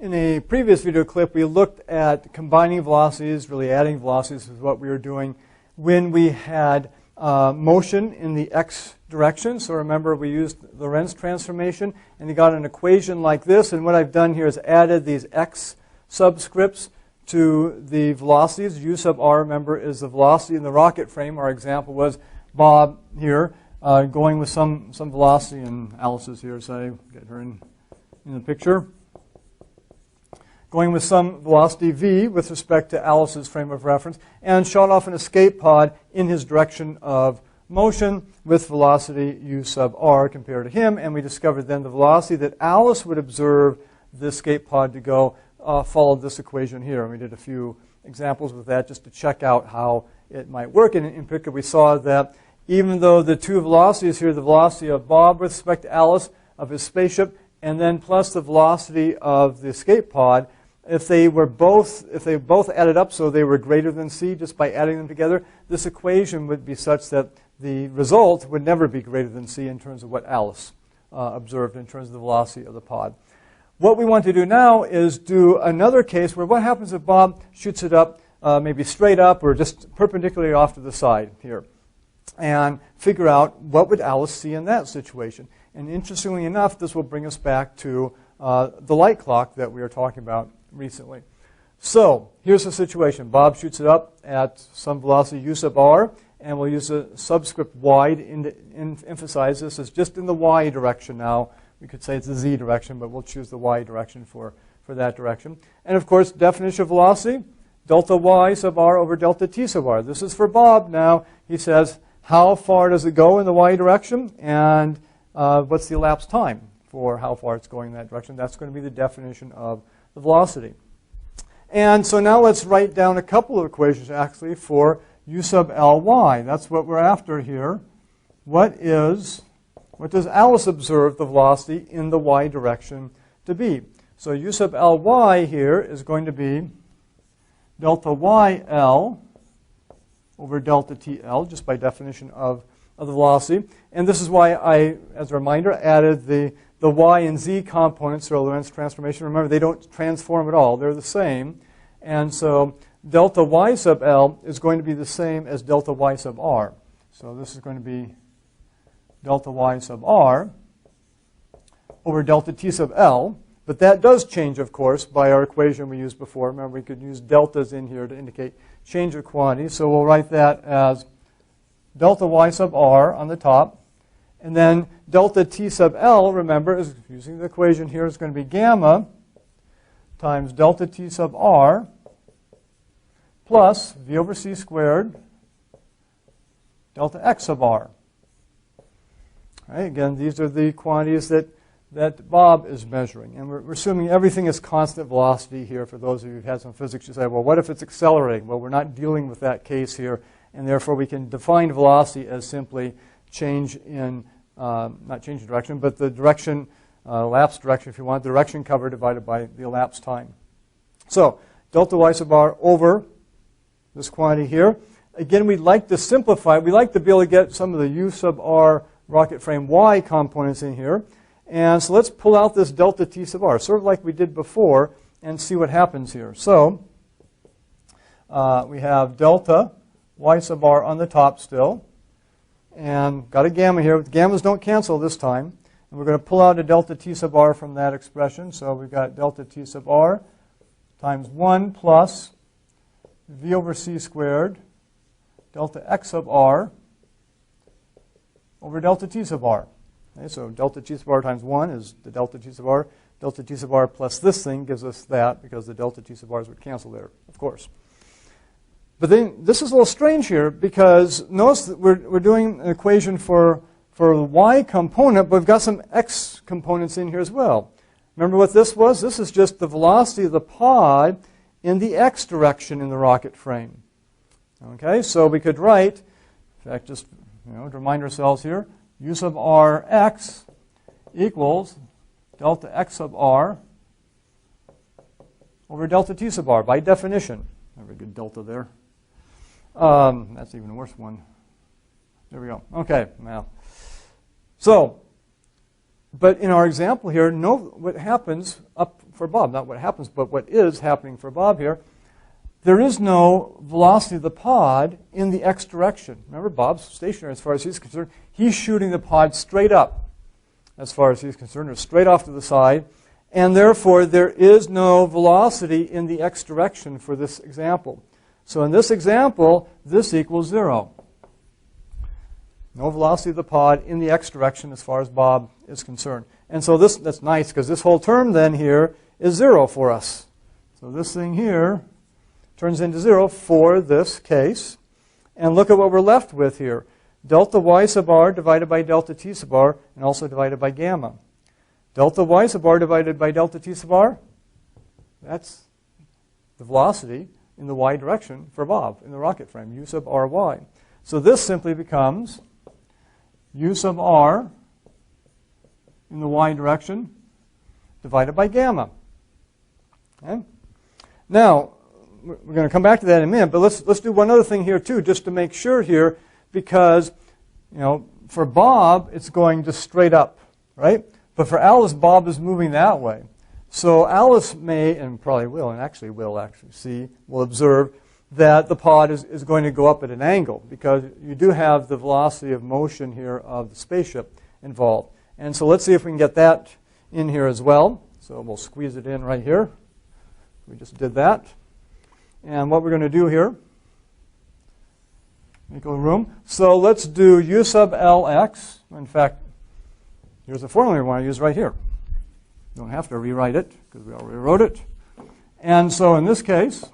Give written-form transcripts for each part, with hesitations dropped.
In a previous video clip, we looked at combining velocities, really adding velocities is what we were doing when we had motion in the x direction. So remember, we used Lorentz transformation, and you got an equation like this. And what I've done here is added these x subscripts to the velocities. U sub r, remember, is the velocity in the rocket frame. Our example was Bob here going with some velocity, and Alice is here, so I get her in the picture. Going with some velocity v with respect to Alice's frame of reference, and shot off an escape pod in his direction of motion with velocity u sub r compared to him. And we discovered then the velocity that Alice would observe the escape pod to go followed this equation here. And we did a few examples with that just to check out how it might work. And in particular, we saw that even though the two velocities here, the velocity of Bob with respect to Alice of his spaceship, and then plus the velocity of the escape pod, if they both added up so they were greater than c just by adding them together, this equation would be such that the result would never be greater than c in terms of what Alice observed in terms of the velocity of the pod. What we want to do now is do another case where what happens if Bob shoots it up maybe straight up or just perpendicularly off to the side here, and figure out what would Alice see in that situation. And interestingly enough, this will bring us back to the light clock that we were talking about recently. So here's the situation. Bob shoots it up at some velocity u sub r, and we'll use a subscript y to emphasize this as just in the y direction now. We could say it's the z direction, but we'll choose the y direction for that direction. And of course, definition of velocity, delta y sub r over delta t sub r. This is for Bob now. He says, how far does it go in the y direction, and what's the elapsed time for how far it's going in that direction? That's going to be the definition of the velocity. And so now let's write down a couple of equations actually for u sub ly. That's what we're after here. What does Alice observe the velocity in the y direction to be? So u sub ly here is going to be delta yl over delta tl, just by definition of the velocity. And this is why I, as a reminder, added the y and z components to our Lorentz transformation. Remember, they don't transform at all. They're the same. And so delta y sub l is going to be the same as delta y sub r. So this is going to be delta y sub r over delta t sub l. But that does change, of course, by our equation we used before. Remember, we could use deltas in here to indicate change of quantity. So we'll write that as delta y sub r on the top. And then delta t sub l, remember, is using the equation here, is going to be gamma times delta t sub r plus v over c squared delta x sub r. All right, again, these are the quantities that Bob is measuring. And we're assuming everything is constant velocity here. For those of you who've had some physics, you say, well, what if it's accelerating? Well, we're not dealing with that case here, and therefore we can define velocity as simply change in, not change in direction, but the direction, elapsed direction if you want, the direction covered divided by the elapsed time. So delta y sub r over this quantity here. Again, we'd like to simplify. We'd like to be able to get some of the u sub r rocket frame y components in here. And so let's pull out this delta t sub r, sort of like we did before, and see what happens here. So we have delta y sub r on the top still. And got a gamma here. The gammas don't cancel this time. And we're going to pull out a delta t sub r from that expression. So we've got delta t sub r times 1 plus v over c squared delta x sub r over delta t sub r. Okay, so delta t sub r times 1 is the delta t sub r. Delta t sub r plus this thing gives us that, because the delta t sub r's would cancel there, of course. But then this is a little strange here, because notice that we're doing an equation for the y component, but we've got some x components in here as well. Remember what this was? This is just the velocity of the pod in the x direction in the rocket frame. Okay, so we could write, in fact, just to remind ourselves here, u sub r x equals delta x sub r over delta t sub r by definition. Not very good delta there. That's even a worse one. There we go. Okay, now. So, but in our example here, note what happens up for Bob. Not what happens, but what is happening for Bob here. There is no velocity of the pod in the x direction. Remember, Bob's stationary as far as he's concerned. He's shooting the pod straight up as far as he's concerned, or straight off to the side. And therefore, there is no velocity in the x direction for this example. So in this example, this equals 0. No velocity of the pod in the x direction as far as Bob is concerned. And so that's nice, because this whole term then here is 0 for us. So this thing here turns into 0 for this case. And look at what we're left with here. Delta y sub r divided by delta t sub r, and also divided by gamma. Delta y sub r divided by delta t sub r, that's the velocity in the y direction for Bob in the rocket frame, u sub ry. So this simply becomes u sub r in the y direction divided by gamma. Okay? Now, we're going to come back to that in a minute, but let's do one other thing here too, just to make sure here, because for Bob it's going just straight up, right? But for Alice, Bob is moving that way. So Alice may, and probably will, and actually will observe that the pod is going to go up at an angle, because you do have the velocity of motion here of the spaceship involved. And so let's see if we can get that in here as well. So we'll squeeze it in right here. We just did that. And what we're going to do here, make a little room. So let's do u sub Lx. In fact, here's the formula we want to use right here. Don't have to rewrite it, because we already wrote it. And so in this case,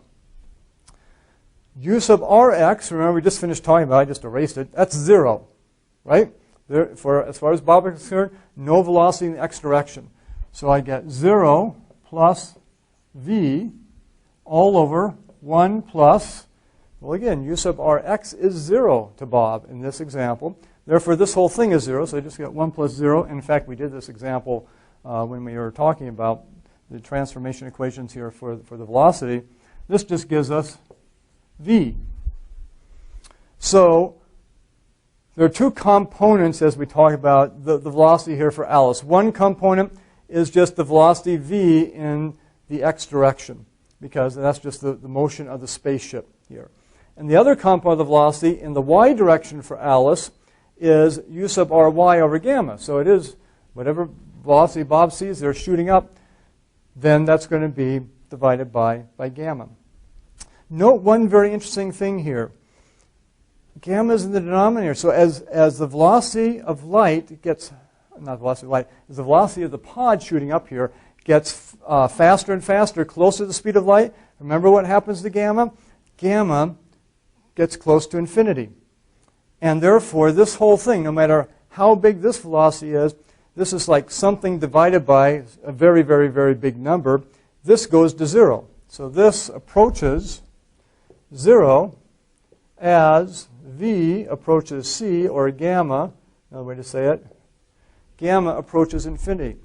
u sub Rx, remember we just finished talking about it, I just erased it, that's 0, right? As far as Bob is concerned, no velocity in the x direction. So I get 0 plus v all over 1 plus, well again, u sub Rx is 0 to Bob in this example. Therefore, this whole thing is 0, so I just get 1 plus 0. In fact, we did this example when we were talking about the transformation equations here for the velocity. This just gives us v. So there are two components as we talk about the velocity here for Alice. One component is just the velocity v in the x direction, because that's just the motion of the spaceship here. And the other component of the velocity in the y direction for Alice is u sub ry over gamma. So it is whatever velocity Bob sees, they're shooting up, then that's going to be divided by gamma. Note one very interesting thing here. Gamma is in the denominator. So as the velocity of light gets, not velocity of light, as the velocity of the pod shooting up here gets faster and faster, closer to the speed of light, remember what happens to gamma? Gamma gets close to infinity. And therefore, this whole thing, no matter how big this velocity is, this is like something divided by a very, very, very big number. This goes to 0. So this approaches 0 as v approaches c, or gamma, another way to say it, gamma approaches infinity.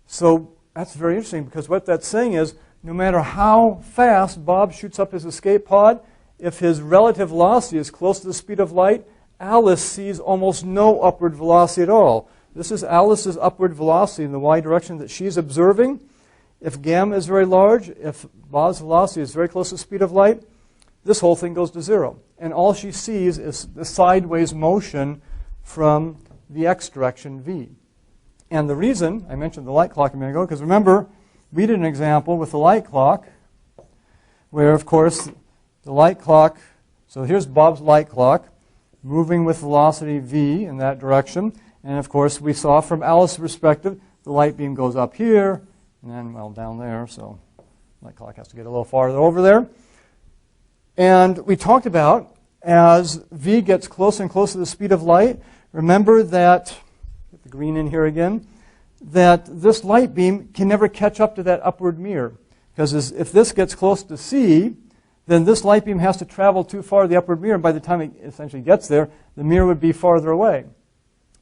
So that's very interesting, because what that's saying is no matter how fast Bob shoots up his escape pod, if his relative velocity is close to the speed of light, Alice sees almost no upward velocity at all. This is Alice's upward velocity in the y direction that she's observing. If gamma is very large, if Bob's velocity is very close to the speed of light, this whole thing goes to 0. And all she sees is the sideways motion from the x direction, v. And the reason, I mentioned the light clock a minute ago, because remember, we did an example with the light clock where, of course, the light clock, so here's Bob's light clock, moving with velocity v in that direction. And, of course, we saw from Alice's perspective, the light beam goes up here, and then, well, down there, so the light clock has to get a little farther over there. And we talked about, as v gets closer and closer to the speed of light, remember that, get the green in here again, that this light beam can never catch up to that upward mirror. Because if this gets close to c, then this light beam has to travel too far to the upward mirror, and by the time it essentially gets there, the mirror would be farther away.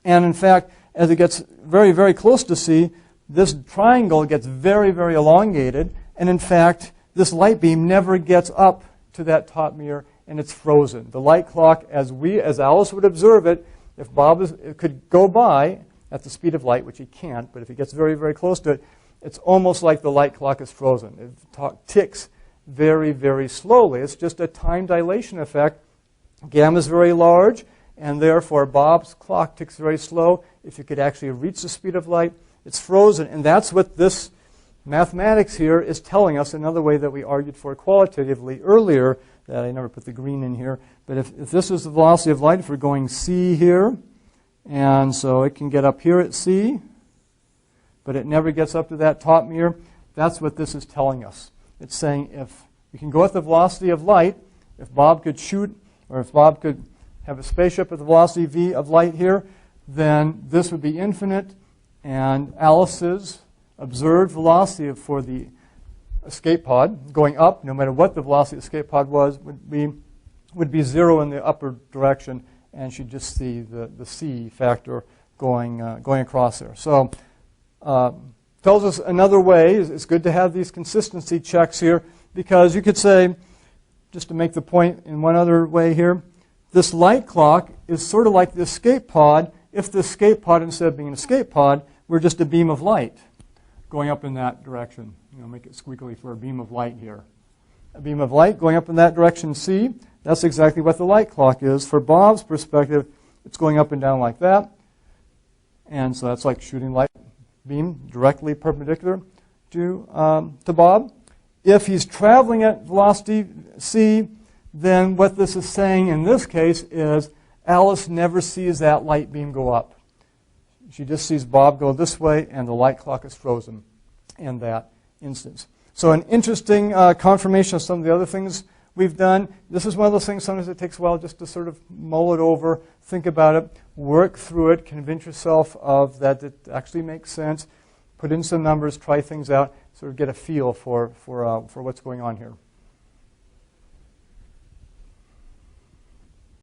And in fact, as it gets very, very close to c, this triangle gets very, very elongated, and in fact, this light beam never gets up to that top mirror, and it's frozen. The light clock, as Alice would observe it, if Bob could go by at the speed of light, which he can't, but if he gets very, very close to it, it's almost like the light clock is frozen. It ticks very, very slowly. It's just a time dilation effect. Gamma is very large, and therefore Bob's clock ticks very slow. If you could actually reach the speed of light, it's frozen. And that's what this mathematics here is telling us, another way that we argued for qualitatively earlier, that I never put the green in here. But if this is the velocity of light, if we're going c here, and so it can get up here at c, but it never gets up to that top mirror, that's what this is telling us. It's saying if we can go at the velocity of light, if Bob could shoot, or if Bob could have a spaceship at the velocity v of light here, then this would be infinite, and Alice's observed velocity for the escape pod going up, no matter what the velocity of the escape pod was, would be 0 in the upper direction, and she'd just see the c factor going across there. So tells us another way. It's good to have these consistency checks here, because you could say, just to make the point in one other way here, this light clock is sort of like the escape pod if the escape pod, instead of being an escape pod, were just a beam of light going up in that direction. Make it squiggly for a beam of light here. A beam of light going up in that direction, c. That's exactly what the light clock is. For Bob's perspective, it's going up and down like that. And so that's like shooting light beam directly perpendicular to Bob. If he's traveling at velocity c, then what this is saying in this case is Alice never sees that light beam go up. She just sees Bob go this way, and the light clock is frozen in that instance. So an interesting confirmation of some of the other things we've done. This is one of those things sometimes it takes a while just to sort of mull it over, think about it, work through it, convince yourself of that it actually makes sense, put in some numbers, try things out, sort of get a feel for what's going on here.